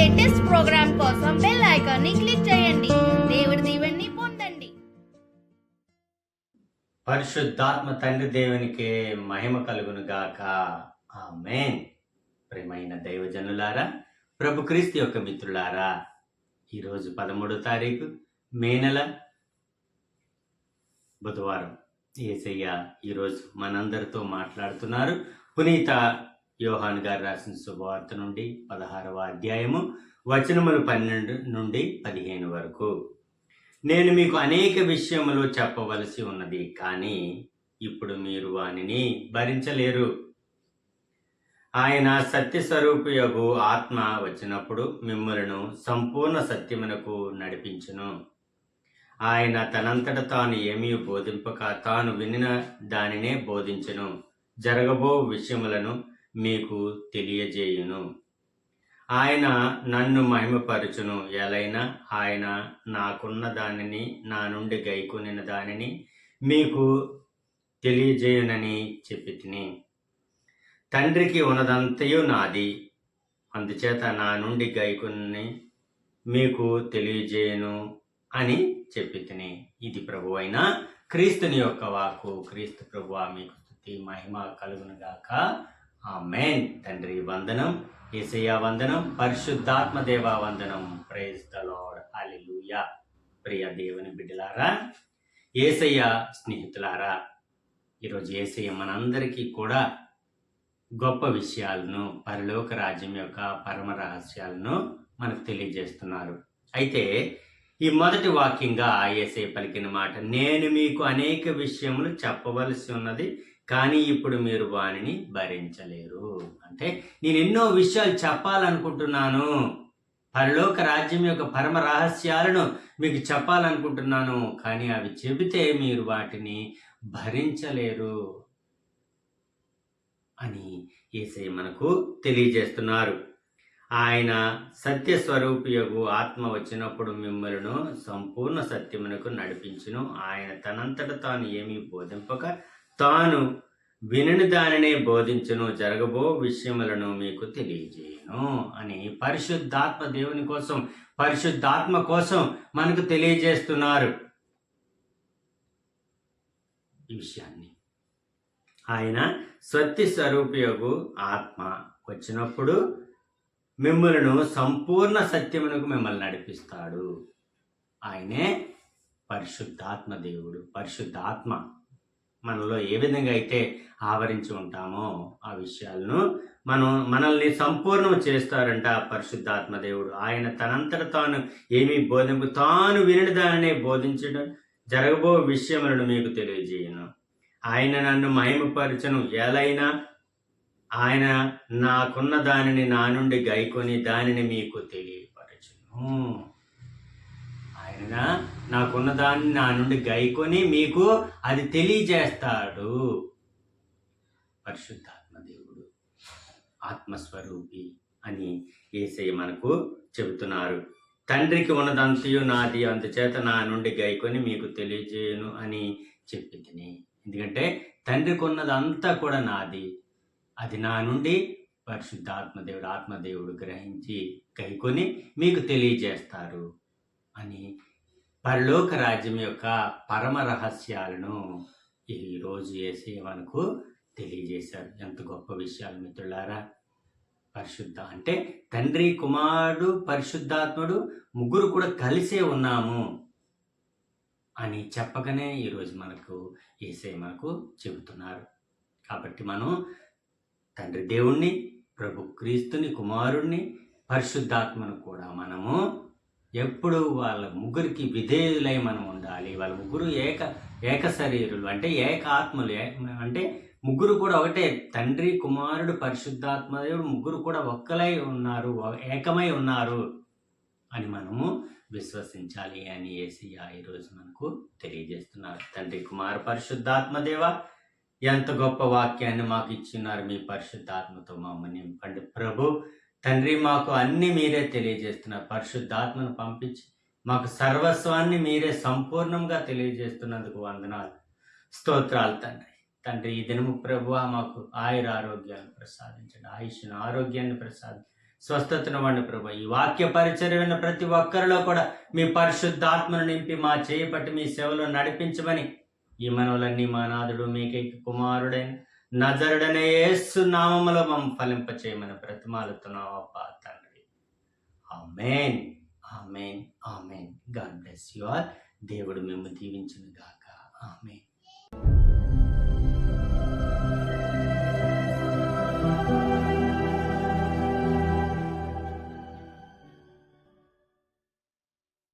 Latest programme కోసం bell icon ని click చేయండి. దేవుడి దీవెనని పొందండి. పరిశుద్ధాత్మ తండ్రి దేవునికి మహిమ కలుగును గాక. ఆమేన్. ప్రియమైన దైవజనులారా, ప్రభు క్రీస్తు యొక్క మిత్రులారా, ఈరోజు 13వ తారీఖు మే నెల బుధవారం. యేసయ్య ఈరోజు మనందరితో మాట్లాడుతున్నారు. పునీత యోహాను గారు రాసిన శుభవార్త నుండి 16వ అధ్యాయము వచనములు 12 నుండి 15 వరకు. నేను మీకు అనేక విషయములు చెప్పవలసి ఉన్నది, కానీ ఇప్పుడు మీరు వానిని భరించలేరు. ఆయన సత్యస్వరూపియగు ఆత్మ వచ్చినప్పుడు మిమ్ములను సంపూర్ణ సత్యమునకు నడిపించును. ఆయన తనంతట తాను ఏమీ బోధింపక తాను వినిన దానినే బోధించును. జరగబో విషయములను మీకు తెలియజేయును. ఆయన నన్ను మహిమపరచును. ఎలైనా ఆయన నాకున్న దానిని, నా నుండి గైకొనిన దానిని మీకు తెలియజేయునని చెప్పి తిని. తండ్రికి ఉన్నదంతయు నాది, అందుచేత నా నుండి గైకొని మీకు తెలియజేయను అని చెప్పి తిని. ఇది ప్రభు అయిన క్రీస్తుని యొక్క వాక్కు. క్రీస్తు ప్రభువా మీకు స్తుతి మహిమ కలుగును గాక. ఆమేన్. తండ్రి వందనం, యేసయ్య వందనం, పరిశుద్ధాత్మ దేవా వందనం. Praise the Lord. హల్లెలూయా. ప్రియ దేవుని బిడ్డలారా, యేసయ్య స్నేహితులారా, ఈరోజు యేసయ్య మనందరికీ కూడా గొప్ప విషయాలను, పరలోక రాజ్యం యొక్క పరమ రహస్యాలను మనకు తెలియజేస్తున్నారు. అయితే ఈ మొదటి వాక్యంగా యేసయ్య పలికిన మాట, నేను మీకు అనేక విషయములు చెప్పవలసి ఉన్నది, కానీ ఇప్పుడు మీరు వానిని భరించలేరు. అంటే నేను ఎన్నో విషయాలు చెప్పాలనుకుంటున్నాను, పరలోక రాజ్యం యొక్క పరమ రహస్యాలను మీకు చెప్పాలనుకుంటున్నాను, కానీ అవి చెబితే మీరు వాటిని భరించలేరు అని యేసయ్య మనకు తెలియజేస్తున్నారు. ఆయన సత్యస్వరూపియగు ఆత్మ వచ్చినప్పుడు మిమ్మలను సంపూర్ణ సత్యమునకు నడిపించును. ఆయన తనంతట తాను ఏమీ బోధింపక తాను వినని దానినే బోధించును. జరగబో విషయములను మీకు తెలియజేయను అని పరిశుద్ధాత్మ దేవుని కోసం, పరిశుద్ధాత్మ కోసం మనకు తెలియజేస్తున్నారు ఈ విషయాన్ని. ఆయన సత్య స్వరూపియగు ఆత్మ వచ్చినప్పుడు మిమ్మలను సంపూర్ణ సత్యమునకు మిమ్మల్ని నడిపిస్తాడు. ఆయనే పరిశుద్ధాత్మ దేవుడు. పరిశుద్ధాత్మ మనలో ఏ విధంగా అయితే ఆవరించి ఉంటామో ఆ విషయాలను మనల్ని సంపూర్ణం చేస్తారంట పరిశుద్ధాత్మ దేవుడు. ఆయన తనంతట తాను ఏమీ బోధింపు, తాను వినని దానినే బోధించడం, జరగబో విషయములను మీకు తెలియజేయను. ఆయన నన్ను మహిమపరచును. ఎలైనా ఆయన నాకున్న దానిని నా నుండి గైకొని దానిని మీకు తెలియపరచును. ఆయన నాకున్న దాన్ని నా నుండి గైకొని మీకు అది తెలియజేస్తాడు. పరిశుద్ధాత్మ దేవుడు, ఆత్మస్వరూపి అని యేసయ్య మనకు చెబుతున్నారు. తండ్రికి ఉన్నదంతయు నాది, అందుచేత నా నుండి గైకొని మీకు తెలియజేయను అని చెప్పి తిని. ఎందుకంటే తండ్రికి ఉన్నదంతా కూడా నాది, అది నా నుండి పరిశుద్ధాత్మదేవుడు, ఆత్మదేవుడు గ్రహించి గైకొని మీకు తెలియజేస్తారు అని పరలోక రాజ్యం యొక్క పరమ రహస్యాలను ఈరోజు యేసయ్య మనకు తెలియజేశారు. ఎంత గొప్ప విషయాలు మిత్రులారా. పరిశుద్ధ అంటే తండ్రి, కుమారుడు, పరిశుద్ధాత్ముడు ముగ్గురు కూడా కలిసే ఉన్నాము అని చెప్పగానే ఈరోజు మనకు యేసయ్య మనకు చెబుతున్నారు. కాబట్టి మనం తండ్రి దేవుణ్ణి, ప్రభు క్రీస్తుని, కుమారుణ్ణి, పరిశుద్ధాత్మను కూడా మనము ఎప్పుడు వాళ్ళ ముగ్గురికి విధేయులై మనం ఉండాలి. వాళ్ళ ముగ్గురు ఏక శరీరులు, అంటే ఏక ఆత్మలు, అంటే ముగ్గురు కూడా ఒకటే. తండ్రి, కుమారుడు, పరిశుద్ధాత్మ దేవుడు ముగ్గురు కూడా ఒక్కలై ఉన్నారు, ఏకమై ఉన్నారు అని మనము విశ్వసించాలి అని యేసయ్య ఈరోజు మనకు తెలియజేస్తున్నారు. తండ్రి, కుమారు, పరిశుద్ధాత్మ దేవ, ఎంత గొప్ప వాక్యాన్ని మాకు ఇచ్చిన్నారు. మీ పరిశుద్ధాత్మతో మమ్మల్ని నింపండి ప్రభు. తండ్రి, మాకు అన్ని మీరే తెలియజేస్తున్నారు. పరిశుద్ధాత్మను పంపించి మాకు సర్వస్వాన్ని మీరే సంపూర్ణంగా తెలియజేస్తున్నందుకు వందనాలు, స్తోత్రాలు తండ్రి. తండ్రి, ఈ దినము ప్రభువా మాకు ఆయుర ఆరోగ్యాన్ని ప్రసాదించండి, ఆయుష్ను, ఆరోగ్యాన్ని ప్రసాదించండి, స్వస్థతను ఇవ్వండి ప్రభా. ఈ వాక్య పరిచర్య విన్న ప్రతి ఒక్కరిలో కూడా మీ పరిశుద్ధాత్మను నింపి మా చేయబట్టి మీ సేవలో నడిపించమని ఈ మనవులన్నీ మా నాథుడు మీకైక కుమారుడైన నజరుడనే యేసు నామములో మమ్మ ఫలింప చేయమని బ్రతిమాలుతున్నావా తండ్రి. ఆమేన్, ఆమేన్, ఆమేన్. God bless you all. దేవుడు మిమ్మల్ని దీవించును గాక. ఆమేన్.